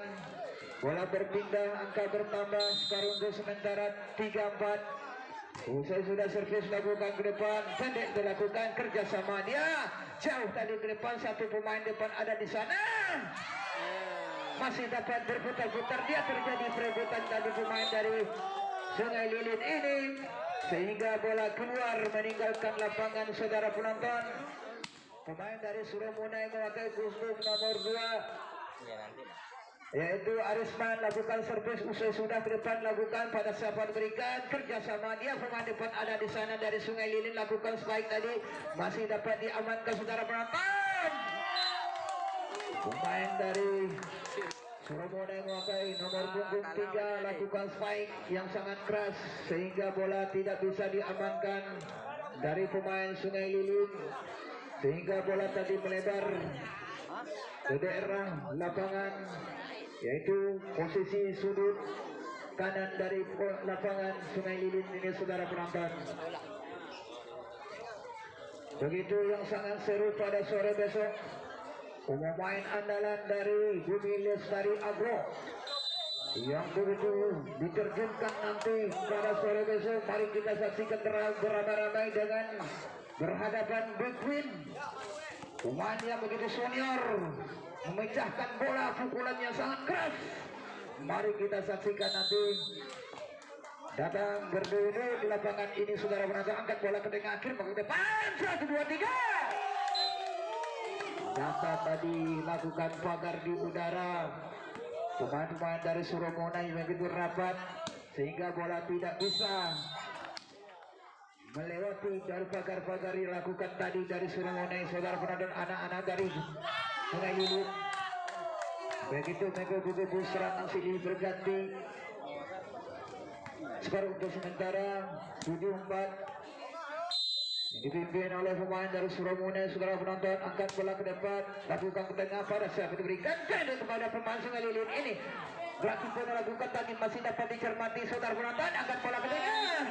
Bola berpindah, angka bertambah sekarang untuk sementara 3-4. Usai sudah servis lakukan ke depan, pendek dilakukan, kerjasama dia jauh tadi ke depan, 1 pemain depan ada di sana, masih dapat berputar-putar. Dia terjadi perebutan tadi pemain dari Sungai Lilit ini sehingga bola keluar meninggalkan lapangan, saudara penonton. Pemain dari Suramuna yang memakai kostum nomor 2 yaitu Arisman lakukan servis, usai sudah ke depan lakukan pada siapa berikan, kerjasama dia, pemain depan ada di sana dari Sungai Lilit lakukan spike tadi, masih dapat diamankan, saudara penonton. Pemain dari Suramuna yang memakai nomor punggung 3 lakukan spike yang sangat keras sehingga bola tidak bisa diamankan dari pemain Sungai Lilit, sehingga bola tadi melebar ke daerah lapangan, yaitu posisi sudut kanan dari lapangan Sungai Lilit ini, saudara penonton. Begitu yang sangat seru pada sore besok. Pemain andalan dari Bumi Lestari Agro yang begitu diterjunkan nanti pada sore besok. Mari kita saksikan beramai-ramai dengan berhadapan Big Win, pemain yang begitu senior, memecahkan bola, pukulannya sangat keras. Mari kita saksikan nanti. Datang berdiri di lapangan ini, saudara penonton, angkat bola ke tengah, akhir ke depan, 1, 2, 3. Data tadi lakukan pagar di udara. Pemain-pemain dari Suramuna yang begitu rapat sehingga bola tidak bisa melewati dari pagar-pagar yang dilakukan tadi dari Suramuna, saudara penonton, anak-anak dari Sungai Lilit. Begitu menggebu-gebu serangan sini berganti. Skor untuk sementara 7-4 dipimpin oleh pemain dari Suramuna, saudara penonton. Angkat bola ke depan, lakukan ke tengah pada siapa diberikan pendek kepada pemain Sungai Lilit ini. Berarti pun lakukan tadi masih dapat dicermati, saudara penonton. Angkat bola ke tengah,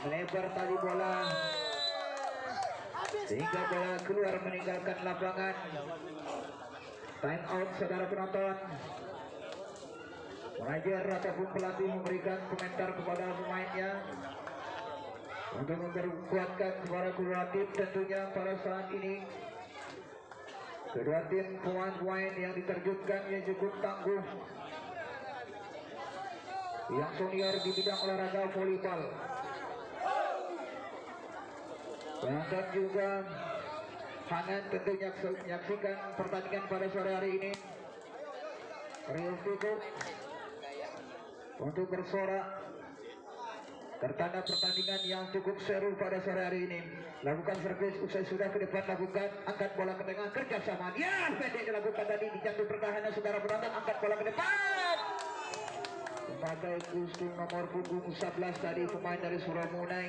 melebar tali bola sehingga bola keluar meninggalkan lapangan. Time out, saudara penonton. Manajer ataupun pelatih memberikan komentar kepada pemainnya untuk memperkuatkan para kedua tim. Tentunya pada saat ini kedua tim pemain-pemain yang diterjunkan yang cukup tangguh, yang senior di bidang olahraga volleyball. Penonton juga hangat tentunya menyaksikan pertandingan pada sore hari ini. Rio cukup untuk bersorak Tertanda pertandingan yang cukup seru pada sore hari ini. Lakukan servis usai sudah ke depan, lakukan angkat bola ke tengah, kerjasama dia pendek dilakukan tadi di jantung pertahanan saudara penonton, angkat bola ke depan. Sebagai kostum nomor punggung 11 tadi pemain dari Suramunai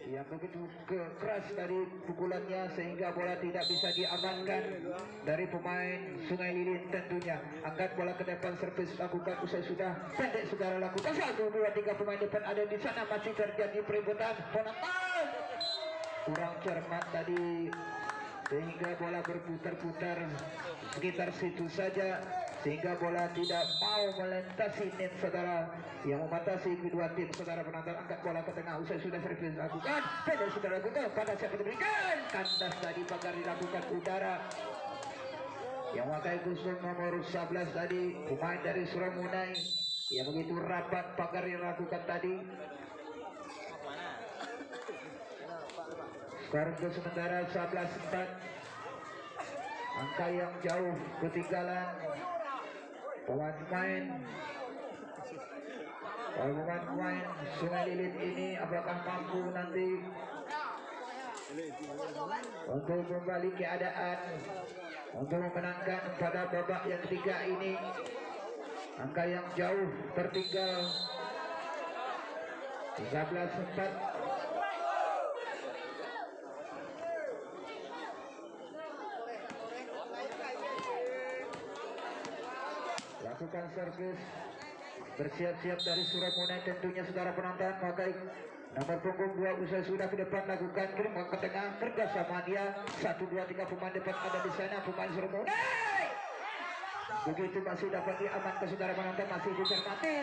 yang begitu keras tadi pukulannya sehingga bola tidak bisa diamankan dari pemain Sungai Lilin tentunya. Angkat bola ke depan, servis lakukan usai sudah pendek saudara lakukan 1, 2, 3 pemain depan ada di sana, masih terjadi perebutan penonton. Kurang cermat tadi sehingga bola berputar-putar sekitar situ saja sehingga bola tidak mau melintasi net saudara yang membatasi kedua tim saudara penonton. Angkat bola ke tengah usai sudah servis lakukan pendek saudara lakukan pada siapa diberikan kandas tadi pagar dilakukan udara yang memakai kostum nomor 11 tadi pemain dari Suramunai yang begitu rapat pagar yang lakukan tadi. Skor untuk sementara 11-4. Angka yang jauh ketinggalan pemain Sungai Lilin ini apakah mampu nanti untuk kembali keadaan untuk memenangkan pada babak yang ketiga ini. Angka yang jauh tertinggal 13-4. Lakukan servis bersiap-siap dari Suramunai tentunya saudara penonton. Pakai nomor punggung 2 usai sudah ke depan lakukan kirim ke tengah kerjasama dia 1, 2, 3 pemain depan ada di sana pemain Suramunai. Begitu masih dapat diamankan saudara penonton, masih dicermati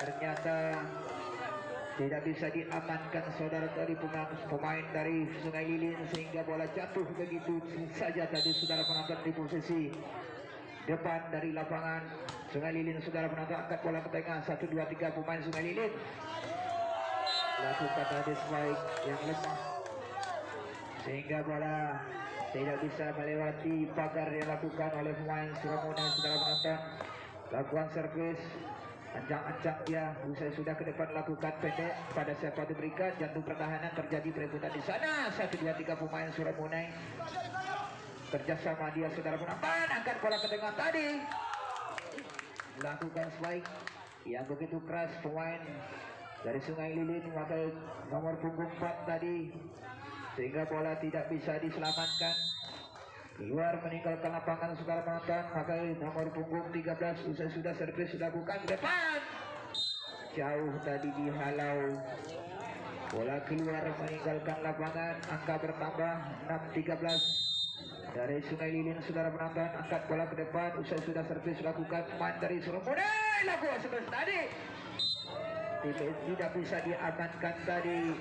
ternyata tidak bisa diamankan saudara dari pemain dari Sungai Lilin sehingga bola jatuh begitu saja tadi saudara penonton di posisi depan dari lapangan Sungai Lilin saudara penonton. Angkat bola ke tengah 1, 2, 3 pemain Sungai Lilin lakukan tadi spike yang lemah sehingga bola tidak bisa melewati pagar yang dilakukan oleh pemain Suramunai saudara penonton. Lakukan servis ancang-ancang dia usai sudah ke depan lakukan pendek pada siapa diberikan jantung pertahanan terjadi perebutan di sana 1, 2, 3 pemain Suramunai kerjasama dia saudara penonton. Angkat bola ke tengah tadi lakukan spike yang begitu keras pemain dari Sungai Lilin memakai nomor punggung 4 tadi sehingga bola tidak bisa diselamatkan keluar meninggalkan lapangan saudara penonton. Pakai nomor punggung 13 usai sudah servis dilakukan ke depan jauh tadi dihalau bola keluar meninggalkan lapangan. Angka bertambah 6-13 dari Sungai Lilin saudara penonton. Angkat bola ke depan usai sudah servis lakukan pemain dari Suramunai lakukan servis tadi tidak bisa diamankan tadi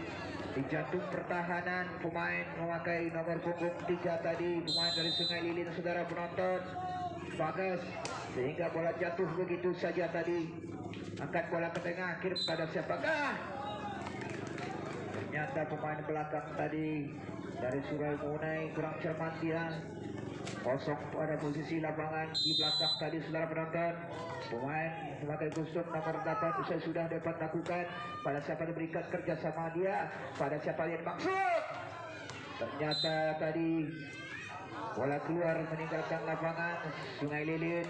di jantung pertahanan pemain memakai nomor punggung 3 tadi pemain dari Sungai Lilin saudara penonton bagas sehingga bola jatuh begitu saja tadi. Angkat bola ke tengah kirim pada siapakah ternyata pemain belakang tadi dari Suramunai kurang cermat dia kosong pada posisi lapangan di belakang tadi saudara penonton. Pemain memakai kostum nomor 8 usai sudah dapat lakukan pada siapa diberikan kerjasama dia pada siapa yang maksud ternyata tadi bola keluar meninggalkan lapangan Sungai Lilin.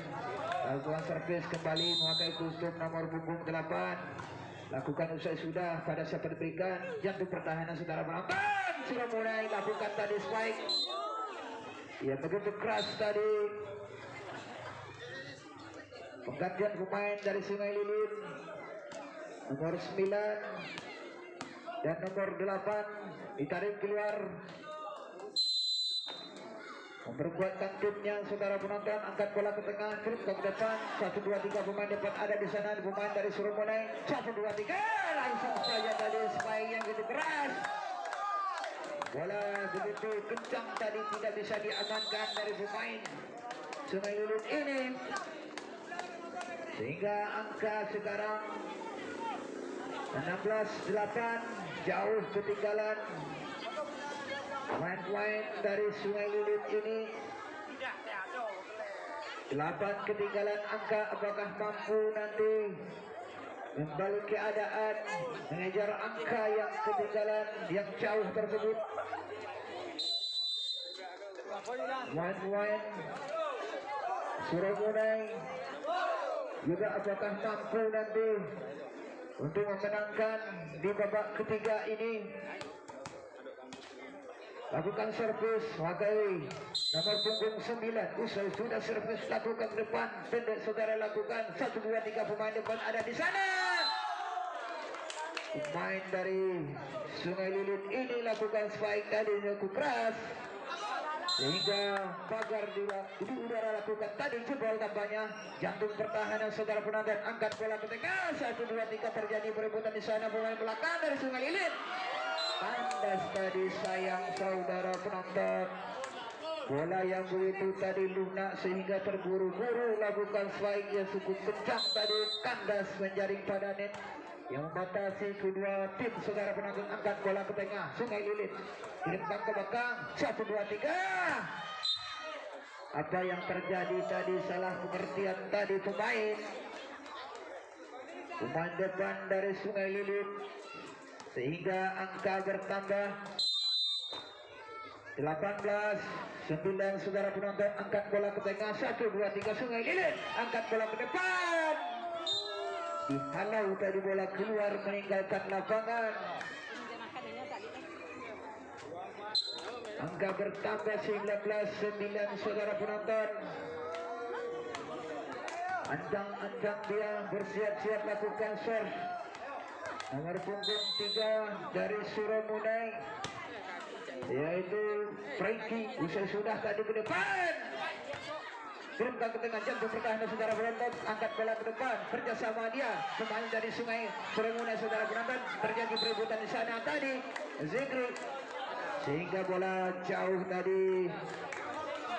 Lakukan servis kembali memakai kostum nomor punggung 8 lakukan usai sudah pada siapa diberikan jantung pertahanan saudara penonton. Suramunai lakukan tadi spike yang begitu keras tadi. Penggantian pemain dari Sungai Lilin nomor 9 dan nomor 8 ditarik keluar memperkuatkan timnya saudara penonton. Angkat bola ke tengah kirim ke depan 1, 2, 3 pemain depan ada di sana pemain dari Suramunai 1, 2, 3 langsung saja tadi spike yang begitu keras. Bola begitu kencang tadi tidak bisa diamankan dari pemain Sungai Lilin ini sehingga angka sekarang 16-8 jauh ketinggalan pemain-pemain dari Sungai Lilin ini. 8 ketinggalan angka apakah mampu nanti membalik keadaan, mengejar angka yang ketinggalan yang jauh tersebut. Main-main Suramulai juga apakah mampu nanti untuk memenangkan di babak ketiga ini. Lakukan servis pakai nomor punggung 9. Usai sudah servis lakukan ke depan, pendek saudara lakukan 1, 2, 3 pemain depan ada di sana. Pemain dari Sungai Lilit ini lakukan spike tadi cukup keras sehingga pagar di udara lakukan tadi jebol tampaknya. Jantung pertahanan saudara penonton, angkat bola ke tengah 1, 2, 3 terjadi perebutan di sana. Pemain belakang dari Sungai Lilit kandas tadi, sayang saudara penonton. Bola yang begitu tadi lunak sehingga terburu-buru lakukan spike yang cukup kencang tadi, kandas menjaring pada net yang membatasi kedua tim saudara penonton. Angkat bola ke tengah Sungai Lilit, kirimkan ke belakang 1, 2, 3. Apa yang terjadi tadi, salah pengertian tadi pemain depan dari Sungai Lilit sehingga angka bertambah 18-9 saudara penonton. Angkat bola ke tengah 1, 2, 3 Sungai Lilit, angkat bola ke depan, dihalau tadi bola keluar meninggalkan lapangan. Angka bertambah 19-9 saudara penonton. Ancang-ancang dia bersiap-siap lakukan serve. Nomor punggung 3 dari Suramulai yaitu Franky. Usai sudah tadi ke depan, kirimkan ke tengah, jantung pertahanan saudara penonton. Angkat bola ke depan, kerjasama dia pemain dari Sungai Suramulai saudara penonton. Terjadi perebutan di sana tadi Zikri sehingga bola jauh tadi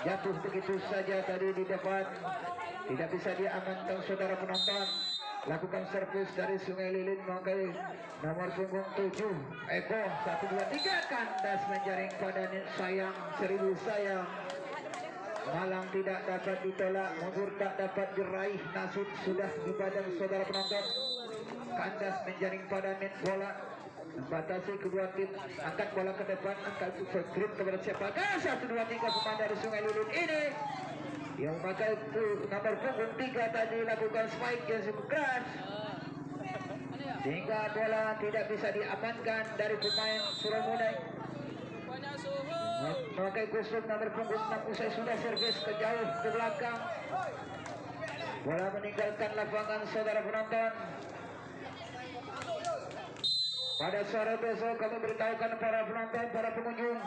jatuh begitu saja tadi di depan, tidak bisa diamankan saudara penonton. Lakukan servis dari Sungai Lilit memakai nomor punggung 7 Eko 1, 2, 3 kandas menjaring pada net. Sayang, 1000 sayang. Malang tidak dapat ditolak, mundur tak dapat diraih, nasib sudah di badan saudara penonton. Kandas menjaring pada net, bola membatasi kedua tim. Angkat bola ke depan, angkat grip kepada siapa? 1, 2, 3 pemain dari Sungai Lilit ini yang memakai nomor punggung 3 tadi lakukan spike yang cukup keras sehingga bola tidak bisa diamankan dari pemain Suramulai. Memakai kostum nomor punggung 6 usai sudah servis ke jauh ke belakang, bola meninggalkan lapangan saudara penonton. Pada sore besok kami beritahukan para penonton, para pengunjung,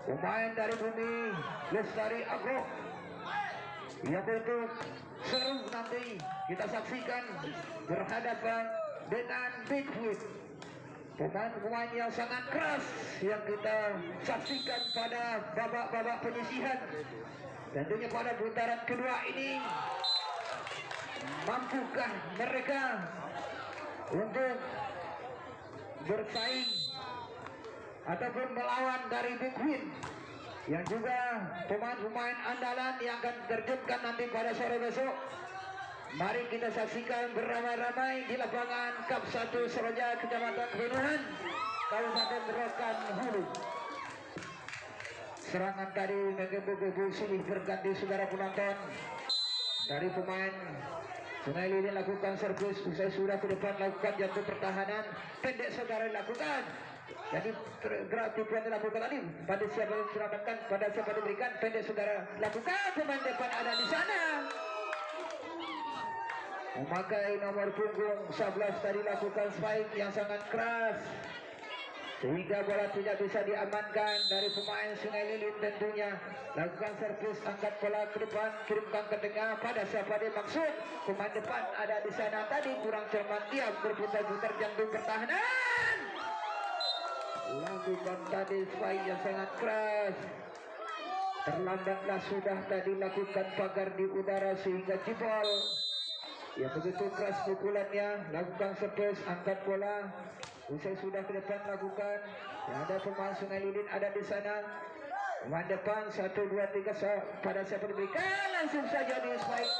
pemain dari Bumi Lestari Agro yang begitu seru nanti kita saksikan berhadapan dengan Bigfoot. Pemain-pemain yang sangat keras yang kita saksikan pada babak-babak penyisihan. Tentunya pada putaran kedua ini, mampukah mereka untuk bersaing ataupun melawan dari Bigfoot yang juga pemain-pemain andalan yang akan terjunkan nanti pada sore besok. Mari kita saksikan beramai-ramai di lapangan Kap 1 Seroja, Kecamatan Kebunuhan, Kabupaten Rokan Hulu. Serangan tadi menggebu-gebu silih berganti saudara penonton dari pemain Sungai Lilit. Lakukan servis usai sudah ke depan, lakukan jantung pertahanan pendek saudara lakukan. Jadi gerak tipuan dilakukan tadi pada siapa yang diselamatkan, pada siapa diberikan, pendek saudara lakukan. Pemain depan ada di sana memakai nomor punggung 11 tadi lakukan spike yang sangat keras sehingga bola tidak bisa diamankan dari pemain Sungai Lilit. Tentunya lakukan servis, angkat bola ke depan, kirimkan ke tengah pada siapa dimaksud. Pemain depan ada di sana tadi kurang cermat, dia berputar-putar jantung pertahanan. Lakukan tadi spike yang sangat keras. Terlambatlah sudah tadi lakukan pagar di udara sehingga jebol. Ya begitu keras pukulannya. Lakukan servis, angkat bola. Usai sudah ke depan lakukan. Ya, ada pemain Sungai Lilit ada di sana. Pemain depan 1, 2, 3 pada siapa diberikan langsung saja di spike.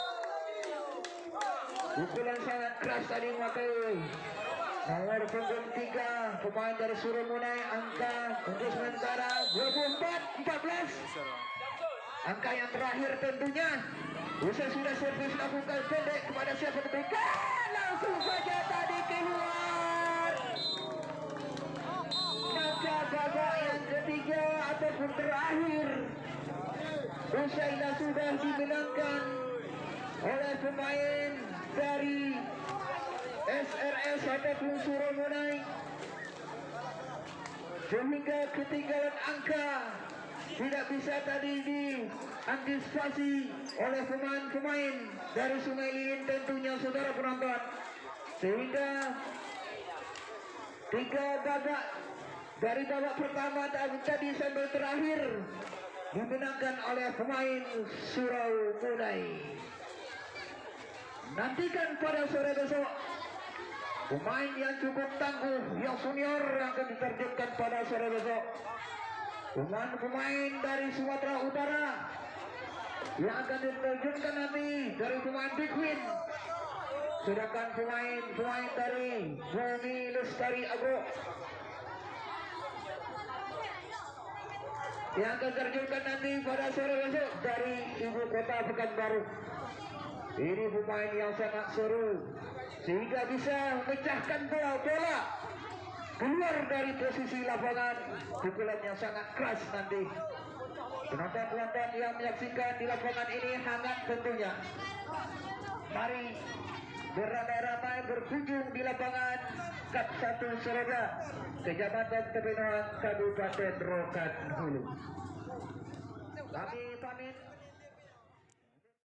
Pukulan sangat keras tadi memakai nomor punggung 3 pemain dari Surumunai, angka untuk sementara 24-14. Angka yang terakhir tentunya. Usai sudah servis lakukan pendek kepada siapa diberikan, langsung saja tadi keluar. Maka babak yang ketiga ataupun terakhir usailah sudah dimenangkan oleh pemain dari SRS ataupun Surumunai, sehingga ketinggalan angka tidak bisa tadi diantisipasi oleh pemain-pemain dari Sungai Lilin tentunya saudara penonton, sehingga 3 babak dari babak pertama tadi sampai terakhir dimenangkan oleh pemain Surumunai. Nantikan pada sore besok pemain yang cukup tangguh, yang senior yang akan diterjunkan pada sore besok. Pemain dari Sumatera Utara yang akan diterjunkan nanti dari pemain Big Win. Sedangkan pemain dari Bumi Lestari Agro yang akan diterjunkan nanti pada sore besok dari ibu kota Pekanbaru. Ini pemain yang sangat seru sehingga bisa memecahkan bola keluar dari posisi lapangan. Pukulan yang sangat keras nanti. Penonton-penonton yang menyaksikan di lapangan ini hangat tentunya. Mari beramai-ramai berkunjung di lapangan Kap 1 Soroja, Kecamatan Tebenoan, Kabupaten Rokan Hulu. Kami pamit.